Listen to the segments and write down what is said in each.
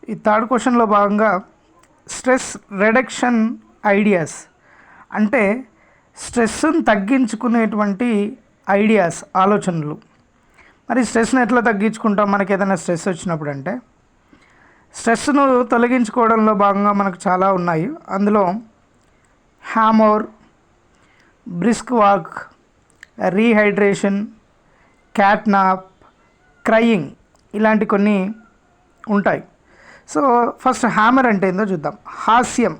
ఈ థర్డ్ క్వశ్చన్లో భాగంగా స్ట్రెస్ రిడక్షన్ ఐడియాస్ అంటే స్ట్రెస్ని తగ్గించుకునేటువంటి ఐడియాస్, ఆలోచనలు. మరి స్ట్రెస్ని ఎట్లా తగ్గించుకుంటాం మనకి ఏదైనా స్ట్రెస్ వచ్చినప్పుడు అంటే, స్ట్రెస్ను తొలగించుకోవడంలో భాగంగా మనకు చాలా ఉన్నాయి. అందులో hammer, brisk walk, rehydration, cat nap, crying ఇలాంటి కొన్ని ఉంటాయి. సో ఫస్ట్ హ్యామర్ అంటే ఏందో చూద్దాం. హాస్యం.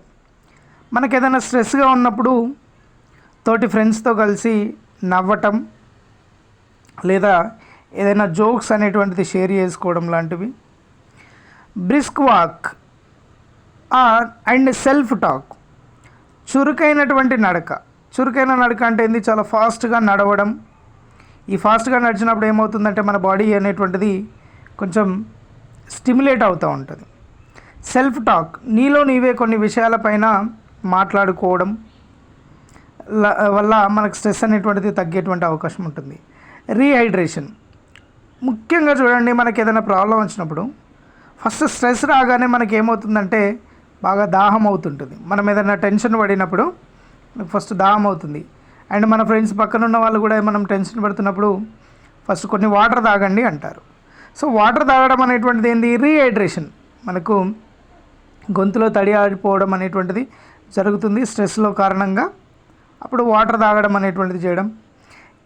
మనకు ఏదైనా స్ట్రెస్గా ఉన్నప్పుడు తోటి ఫ్రెండ్స్తో కలిసి నవ్వటం, లేదా ఏదైనా జోక్స్ అనేటువంటిది షేర్ చేసుకోవడం లాంటివి. Brisk walk and self talk. చురుకైనటువంటి నడక. చురుకైన నడక అంటే ఏంది? చాలా ఫాస్ట్గా నడవడం. ఈ ఫాస్ట్గా నడిచినప్పుడు ఏమవుతుందంటే మన బాడీ అనేటువంటిది కొంచెం స్టిమ్యులేట్ అవుతూ ఉంటుంది. సెల్ఫ్ టాక్, నీలో నీవే కొన్ని విషయాలపైన మాట్లాడుకోవడం వల్ల మనకు స్ట్రెస్ అనేటువంటిది తగ్గేటువంటి అవకాశం ఉంటుంది. రీహైడ్రేషన్. ముఖ్యంగా చూడండి, మనకి ఏదైనా ప్రాబ్లం వచ్చినప్పుడు ఫస్ట్ స్ట్రెస్ రాగానే మనకి ఏమవుతుందంటే బాగా దాహం అవుతుంటుంది. మనం ఏదైనా టెన్షన్ పడినప్పుడు మనకు ఫస్ట్ దాహం అవుతుంది. అండ్ మన ఫ్రెండ్స్ పక్కన ఉన్న వాళ్ళు కూడా మనం టెన్షన్ పడుతున్నప్పుడు ఫస్ట్ కొన్ని వాటర్ తాగండి అంటారు. సో వాటర్ తాగడం అనేటువంటిది ఏంది? రీహైడ్రేషన్. మనకు గొంతులో తడి ఆడిపోవడం అనేటువంటిది జరుగుతుంది స్ట్రెస్లో కారణంగా. అప్పుడు వాటర్ తాగడం అనేటువంటిది చేయడం.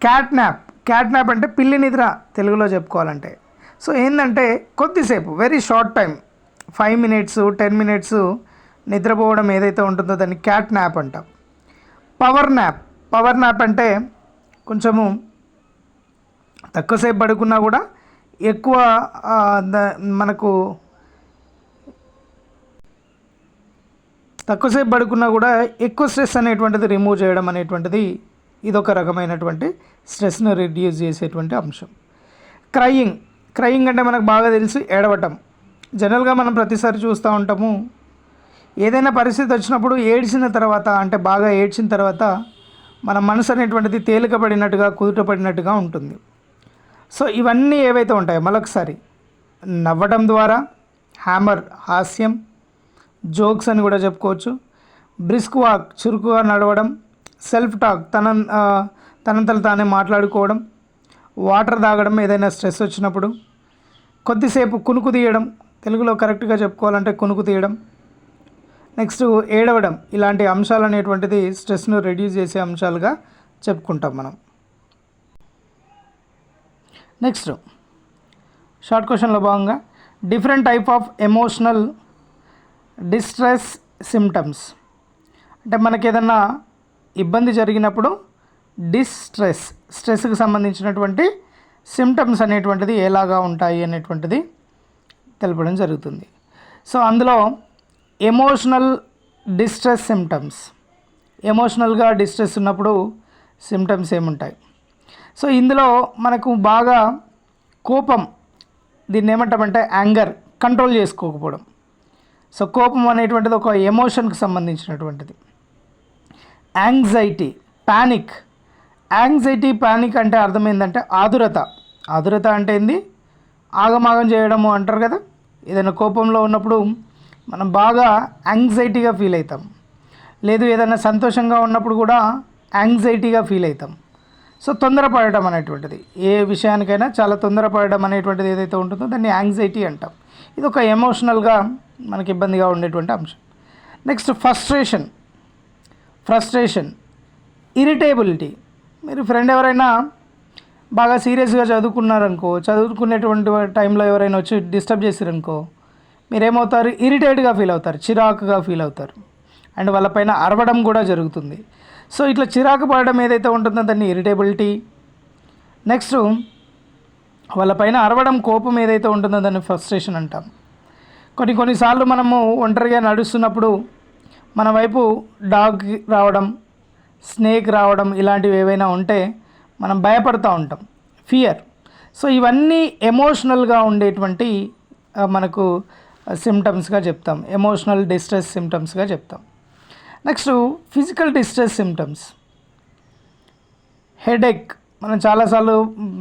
Cat nap. క్యాట్ న్యాప్ అంటే పిల్లి నిద్ర తెలుగులో చెప్పుకోవాలంటే. సో ఏంటంటే కొద్దిసేపు, very short time, 5 minutes 10 minutes నిద్రపోవడం ఏదైతే ఉంటుందో దాన్ని క్యాట్ న్యాప్ అంటాం. Power nap. పవర్ న్యాప్ అంటే కొంచెము తక్కువసేపు పడుకున్నా కూడా ఎక్కువ మనకు తక్కువసేపు పడుకున్నా కూడా ఎక్కువ స్ట్రెస్ అనేటువంటిది రిమూవ్ చేయడం అనేటువంటిది ఇదొక రకమైనటువంటి స్ట్రెస్ను రిడ్యూస్ చేసేటువంటి అంశం. క్రయింగ్. క్రయింగ్ అంటే మనకు బాగా తెలిసి ఏడవటం. జనరల్గా మనం ప్రతిసారి చూస్తూ ఉంటాము, ఏదైనా పరిస్థితి వచ్చినప్పుడు ఏడ్చిన తర్వాత, అంటే బాగా ఏడ్చిన తర్వాత మన మనసు అనేటువంటిది తేలికపడినట్టుగా, కుదుటపడినట్టుగా ఉంటుంది. సో ఇవన్నీ ఏవైతే ఉంటాయో మరొకసారి, నవ్వడం ద్వారా, హ్యామర్ హాస్యం, జోక్స్ అని కూడా చెప్పుకోవచ్చు. బ్రిస్క్ వాక్ చురుకుగా నడవడం. సెల్ఫ్ టాక్ తనంతలు తానే మాట్లాడుకోవడం. వాటర్ తాగడం ఏదైనా స్ట్రెస్ వచ్చినప్పుడు. కొద్దిసేపు కునుకు తీయడం, తెలుగులో కరెక్ట్గా చెప్పుకోవాలంటే కునుకు తీయడం. నెక్స్ట్ ఏడవడం. ఇలాంటి అంశాలు అనేటువంటిది స్ట్రెస్ను రెడ్యూస్ చేసే అంశాలుగా చెప్పుకుంటాం మనం. నెక్స్ట్ షార్ట్ క్వశ్చన్లో భాగంగా different type of emotional distress symptoms. అంటే మనకి ఏదన్నా ఇబ్బంది జరిగినప్పుడు స్ట్రెస్కి సంబంధించినటువంటి సిమ్టమ్స్ అనేటువంటిది ఎలాగా ఉంటాయి అనేటువంటిది తెలపడం జరుగుతుంది. సో అందులో ఎమోషనల్ డిస్ట్రెస్ సిమ్టమ్స్. ఎమోషనల్గా డిస్ట్రెస్ ఉన్నప్పుడు సిమ్టమ్స్ ఏముంటాయి? సో ఇందులో మనకు బాగా కోపం, దీన్ని ఏమంటామంటే యాంగర్, కంట్రోల్ చేసుకోకపోవడం. సో కోపం అనేటువంటిది ఒక ఎమోషన్కి సంబంధించినటువంటిది. Anxiety, panic. యాంగ్జైటీ, ప్యానిక్ అంటే అర్థం ఏంటంటే ఆదురత. ఆదురత అంటే ఏంది? ఆగమాగం చేయడము అంటారు కదా. ఏదైనా కోపంలో ఉన్నప్పుడు మనం బాగా యాంగ్జైటీగా ఫీల్ అవుతాం. లేదు ఏదైనా సంతోషంగా ఉన్నప్పుడు కూడా యాంగ్జైటీగా ఫీల్ అవుతాం. సో తొందరపడడం అనేటువంటిది, ఏ విషయానికైనా చాలా తొందరపడడం అనేటువంటిది ఏదైతే ఉంటుందో దాన్ని యాంగ్జైటీ అంటాం. ఇది ఒక ఎమోషనల్గా మనకి ఇబ్బందిగా ఉండేటువంటి అంశం. Next frustration, irritability. మీరు ఫ్రెండ్ ఎవరైనా బాగా సీరియస్గా చదువుకునేటువంటి టైంలో ఎవరైనా వచ్చి డిస్టర్బ్ చేశారనుకో, మీరేమవుతారు? ఇరిటేట్గా ఫీల్ అవుతారు, చిరాకుగా ఫీల్ అవుతారు. అండ్ వాళ్ళపైన అరవడం కూడా జరుగుతుంది. సో ఇట్లా చిరాకు పడడం ఏదైతే ఉంటుందో దాన్ని ఇరిటేబిలిటీ. నెక్స్ట్ వాళ్ళపైన అరవడం, కోపం ఏదైతే ఉంటుందో దాన్ని ఫ్రస్ట్రేషన్ అంటాం. కొన్నిసార్లు మనము ఒంటరిగా నడుస్తున్నప్పుడు మన వైపు డాగ్ రావడం, స్నేక్ రావడం, ఇలాంటివి ఏవైనా ఉంటే మనం భయపడుతూ ఉంటాం, ఫియర్. సో ఇవన్నీ ఎమోషనల్గా ఉండేటువంటి మనకు సిమ్టమ్స్గా చెప్తాం, ఎమోషనల్ డిస్ట్రెస్ సిమ్టమ్స్గా చెప్తాం. Next physical distress symptoms. Headache, మనం చాలాసార్లు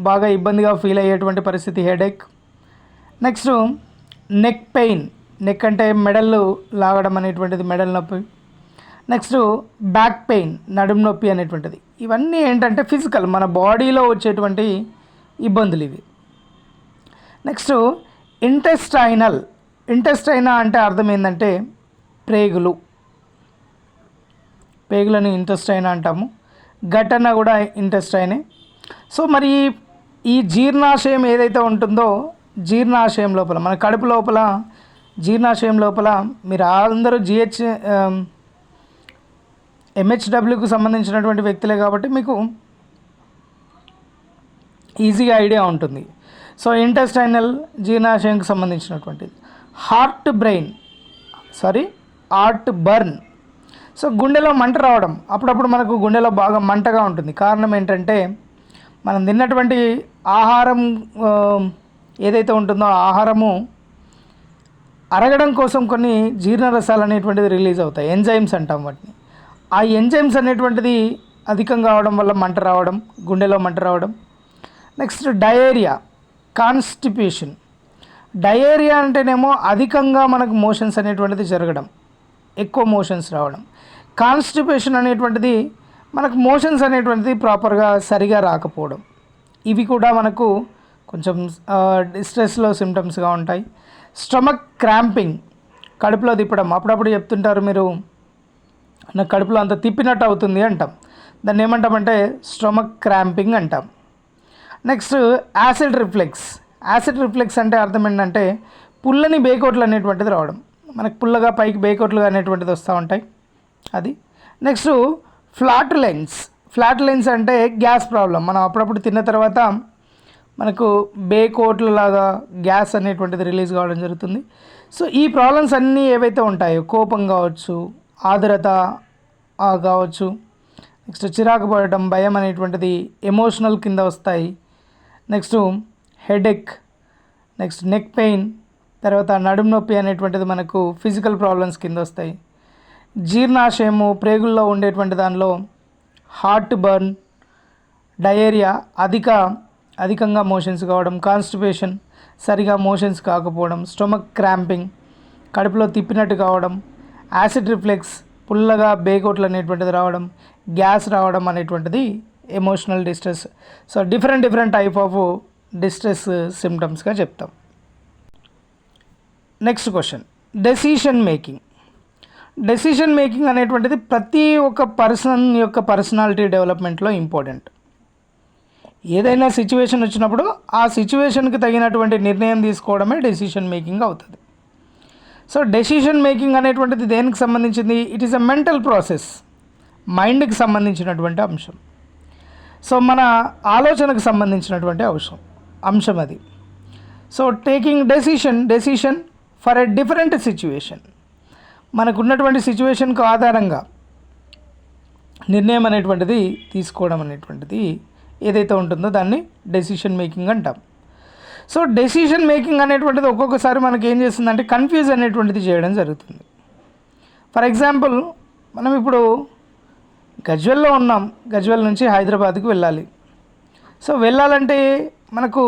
బాగా ఇబ్బందిగా ఫీల్ అయ్యేటువంటి పరిస్థితి headache. Next neck pain, neck అంటే మెడలు లాగడం అనేటువంటిది, మెడల్ నొప్పి. నెక్స్ట్ బ్యాక్ పెయిన్, నడుము నొప్పి అనేటువంటిది. ఇవన్నీ ఏంటంటే ఫిజికల్, మన బాడీలో వచ్చేటువంటి ఇబ్బందులు ఇవి. Next intestinal. ఇంటెస్టైనా అంటే అర్థం ఏంటంటే ప్రేగులు, పేగులను ఇంటెస్టైన్ అంటాము. గట్ అన్న కూడా ఇంటెస్టైనే. సో మరి ఈ జీర్ణాశయం ఏదైతే ఉంటుందో, జీర్ణాశయం లోపల, మన కడుపు లోపల, జీర్ణాశయం లోపల మీరు అందరూ ఎంహెచ్డబ్ల్యూకు సంబంధించినటువంటి వ్యక్తులే కాబట్టి మీకు ఈజీగా ఐడియా ఉంటుంది. సో ఇంటెస్టైనల్ జీర్ణాశయంకి సంబంధించినటువంటిది. Heart burn. సో గుండెలో మంట రావడం, అప్పుడప్పుడు మనకు గుండెలో బాగా మంటగా ఉంటుంది. కారణం ఏంటంటే మనం తిన్నటువంటి ఆహారం ఏదైతే ఉంటుందో ఆ ఆహారము అరగడం కోసం కొన్ని జీర్ణరసాలు అనేటువంటిది రిలీజ్ అవుతాయి, ఎంజైమ్స్ అంటాం వాటిని. ఆ ఎంజైమ్స్ అనేటువంటిది అధికం కావడం వల్ల మంట రావడం, గుండెలో మంట రావడం. Next diarrhoea, constipation. డయేరియా అంటేనేమో అధికంగా మనకు మోషన్స్ అనేటువంటిది జరగడం, ఎక్కువ మోషన్స్ రావడం. కాన్స్టిపేషన్ అనేటువంటిది మనకు మోషన్స్ అనేటువంటిది ప్రాపర్గా సరిగా రాకపోవడం. ఇవి కూడా మనకు కొంచెం డిస్ట్రెస్లో సిమ్టమ్స్గా ఉంటాయి. స్టమక్ క్రాంపింగ్, కడుపులో తిప్పడం. అప్పుడప్పుడు చెప్తుంటారు మీరు, నా కడుపులో అంత తిప్పినట్టు అవుతుంది అంటాం. దాన్ని ఏమంటామంటే స్టమక్ క్రాంపింగ్ అంటాం. Next acid reflex. Acid reflex అంటే అర్థం ఏంటంటే పుల్లని బేకోట్లు అనేటువంటిది రావడం, మనకు పుల్లగా పైకి బేకోట్లు అనేటువంటిది వస్తూ ఉంటాయి, అది. నెక్స్ట్ ఫ్లాటులెన్స్ అంటే గ్యాస్ ప్రాబ్లం. మనం అప్పుడప్పుడు తిన్న తర్వాత మనకు బేకోట్ల లాగా గ్యాస్ అనేటువంటిది రిలీజ్ కావడం జరుగుతుంది. సో ఈ ప్రాబ్లమ్స్ అన్నీ ఏవైతే ఉంటాయో, కోపం కావచ్చు, ఆదురత కావచ్చు, నెక్స్ట్ చిరాకు పడటం, భయం అనేటువంటిది ఎమోషనల్ కింద వస్తాయి. Next headache, next neck pain, తర్వాత నడుము నొప్పి అనేటువంటిది మనకు ఫిజికల్ ప్రాబ్లమ్స్ కింద వస్తాయి. జీర్ణాశయము, ప్రేగుల్లో ఉండేటువంటి దానిలో హార్ట్ బర్న్, డయేరియా, అధికంగా మోషన్స్ కావడం, కాన్స్టిపేషన్, సరిగా మోషన్స్ కాకపోవడం, స్టమక్ క్రాంపింగ్, కడుపులో తిప్పినట్టు కావడం, యాసిడ్ రిఫ్లెక్స్, పుల్లగా బేకోట్లు అనేటువంటిది రావడం, గ్యాస్ రావడం అనేటువంటిది emotional distress. So different type of distress సిమ్టమ్స్గా చెప్తాం. నెక్స్ట్ క్వశ్చన్, డెసిషన్ మేకింగ్ అనేటువంటిది ప్రతి ఒక్క పర్సన్ యొక్క పర్సనాలిటీ డెవలప్మెంట్లో ఇంపార్టెంట్. ఏదైనా సిచ్యువేషన్ వచ్చినప్పుడు ఆ సిచ్యువేషన్కి తగినటువంటి నిర్ణయం తీసుకోవడమే డెసిషన్ మేకింగ్ అవుతుంది. సో డెసిషన్ మేకింగ్ అనేటువంటిది దేనికి సంబంధించింది? It is a mental process, మైండ్కి సంబంధించినటువంటి అంశం. సో మన ఆలోచనకు సంబంధించినటువంటి అంశం అది. So taking decision for a different situation, మనకున్నటువంటి సిచ్యువేషన్కు ఆధారంగా నిర్ణయం అనేటువంటిది తీసుకోవడం అనేటువంటిది ఏదైతే ఉంటుందో దాన్ని డెసిషన్ మేకింగ్ అంటాం. సో డెసిషన్ మేకింగ్ అనేటువంటిది ఒక్కొక్కసారి మనకి ఏం చేస్తుందంటే కన్ఫ్యూజ్ అనేటువంటిది చేయడం జరుగుతుంది. ఫర్ ఎగ్జాంపుల్, మనం ఇప్పుడు గజ్వెల్లో ఉన్నాం, గజ్వెల్ నుంచి హైదరాబాద్కి వెళ్ళాలి. సో వెళ్ళాలంటే మనకు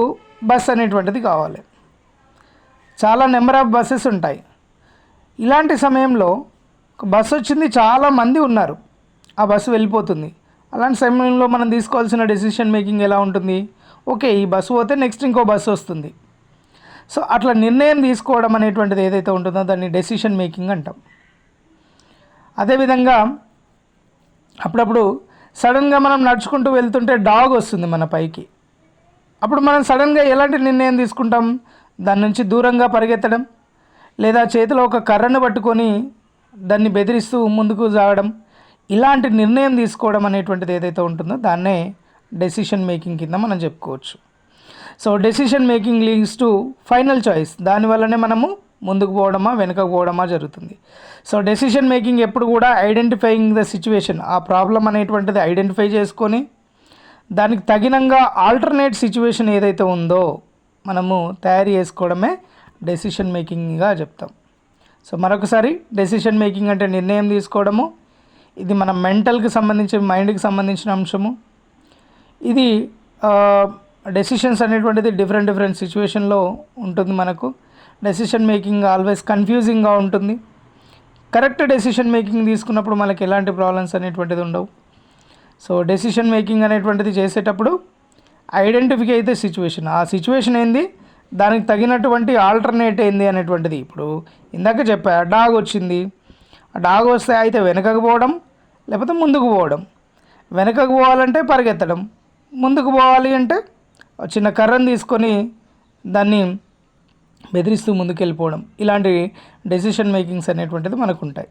బస్ అనేటువంటిది కావాలి, చాలా నెంబర్ ఆఫ్ బస్సెస్ ఉంటాయి. ఇలాంటి సమయంలో ఒక బస్సు వచ్చింది, చాలామంది ఉన్నారు, ఆ బస్సు వెళ్ళిపోతుంది. అలాంటి సమయంలో మనం తీసుకోవాల్సిన డెసిషన్ మేకింగ్ ఎలా ఉంటుంది? ఓకే, ఈ బస్సు పోతే నెక్స్ట్ ఇంకో బస్సు వస్తుంది. సో అట్లా నిర్ణయం తీసుకోవడం అనేటువంటిది ఏదైతే ఉంటుందో దాన్ని డెసిషన్ మేకింగ్ అంటాం. అదేవిధంగా అప్పుడప్పుడు సడన్గా మనం నడుచుకుంటూ వెళ్తుంటే డాగ్ వస్తుంది మన పైకి, అప్పుడు మనం సడన్గా ఎలాంటి నిర్ణయం తీసుకుంటాం? దాని నుంచి దూరంగా పరిగెత్తడం, లేదా చేతిలో ఒక కర్రను పట్టుకొని దాన్ని బెదిరిస్తూ ముందుకు సాగడం, ఇలాంటి నిర్ణయం తీసుకోవడం అనేటువంటిది ఏదైతే ఉంటుందో దాన్నే డెసిషన్ మేకింగ్ కింద మనం చెప్పుకోవచ్చు. So decision making leads to final choice, దానివల్లనే మనము ముందుకు పోవడమా వెనుకకు పోవడమా జరుగుతుంది. సో డెసిషన్ మేకింగ్ ఎప్పుడు కూడా ఐడెంటిఫైయింగ్ ద సిచ్యువేషన్, ఆ ప్రాబ్లం అనేటువంటిది ఐడెంటిఫై చేసుకొని దానికి తగినంగా ఆల్టర్నేట్ సిచ్యువేషన్ ఏదైతే ఉందో మనము తయారు చేసుకోవడమే డెసిషన్ మేకింగ్గా చెప్తాం. సో మరొకసారి, డెసిషన్ మేకింగ్ అంటే నిర్ణయం తీసుకోవడము, ఇది మన మెంటల్కి సంబంధించి, మైండ్కి సంబంధించిన అంశము. ఇది డెసిషన్స్ అనేటువంటిది డిఫరెంట్ సిచ్యువేషన్లో ఉంటుంది మనకు. డెసిషన్ మేకింగ్ ఆల్వేస్ కన్ఫ్యూజింగ్గా ఉంటుంది. కరెక్ట్ డెసిషన్ మేకింగ్ తీసుకున్నప్పుడు మనకి ఎలాంటి ప్రాబ్లమ్స్ అనేటువంటిది ఉండవు. సో డెసిషన్ మేకింగ్ అనేటువంటిది చేసేటప్పుడు ఐడెంటిఫై అయితే సిచ్యువేషన్, ఆ సిచ్యువేషన్ ఏంది, దానికి తగినటువంటి ఆల్టర్నేట్ ఏంది అనేటువంటిది. ఇప్పుడు ఇందాక చెప్పా, డాగ్ వచ్చింది, ఆ డాగ్ వస్తే అయితే వెనకకు పోవడం లేకపోతే ముందుకు పోవడం. వెనకకు పోవాలంటే పరిగెత్తడం, ముందుకు పోవాలి అంటే చిన్న కర్రను తీసుకొని దాన్ని బెదిరిస్తూ ముందుకు వెళ్ళిపోవడం. ఇలాంటి డెసిషన్ మేకింగ్స్ అనేటువంటిది మనకు ఉంటాయి.